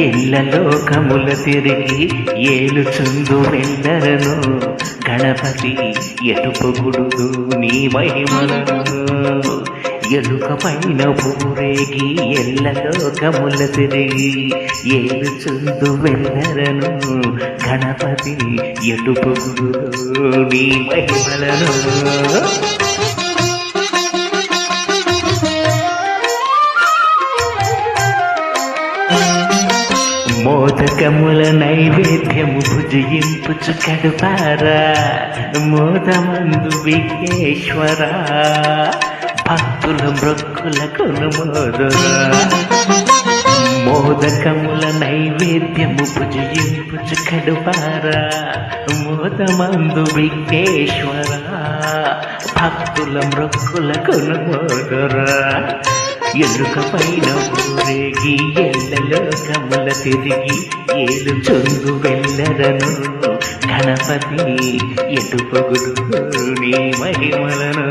ఎల్ల లోకముల తిరిగి ఏలుచుందు వెందరను గణపతి ఎటు పొగుడుదు నీ మహిమలను ఎలుక పైన ఊరేగి ఎల్ల లోకముల తిరిగి ఏలుచుందు వెందరను గణపతి ఎటు పొగుడుదు నీ మహిమలను మోదకముల నైవేద్యము భుజింపుచు కడుపారా మోదమందు విఘ్నేశ్వర భక్తుల మృక్కుల కొనుమోదురా మోదకముల నైవేద్యము భుజింపుచు కడుపారా మోదమందు విఘ్నేశ్వర భక్తుల మృక్కుల కొనుమోదురా ఎలుక పైన ఊరేగి ఎల్ల లోకముల తిరిగి ఏలుచుందు వెల్లరను గణపతి ఎటు పొగుడు నీ మహిమలను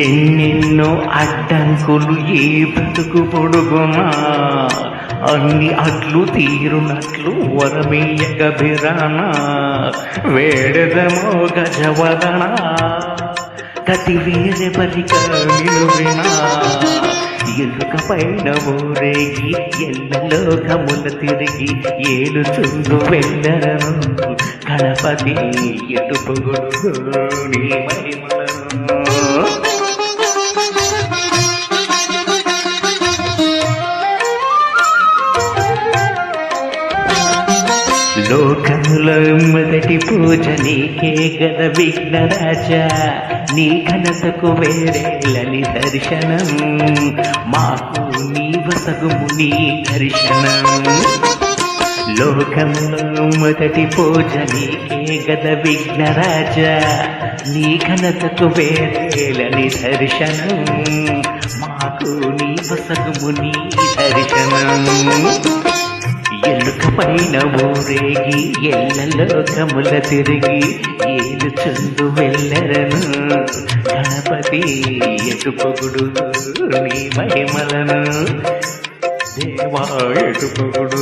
ఎన్నెన్నో అడ్డంకులు ఏ బ్రతుకు పొడుగునా అన్ని అట్లు తీరునట్లు వరమేయక బిరాన వేడదమో గజవదన గతి వేరే బలిక వినువినా ఎలుక పైన ఊరేగి ఎల్ల లోకముల తిరిగి ఏలుచుందు వెందరను గణపతి ఎటు పొగుడు నీ మహిమలను లోకముల మొదటి పూజ నీకే గద విఘ్నరాజా నీ ఘనతకు వేరేలని దర్శనం మాకు నీ వసగుము నీ దర్శనం లోకముల మొదటి పూజ నీకే గద విఘ్నరాజా నీ ఘనతకు వేరేలని దర్శనం మాకు నీ వసగుము నీ దర్శనం ఎలుక పైన ఊరేగి ఎల్ల లోకముల తిరిగి ఏలుచుందు వెల్లరను గణపతి ఎటు పొగుడు నీ మహిమలను దేవా ఎటు పొగుడు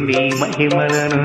నీ మహిమలను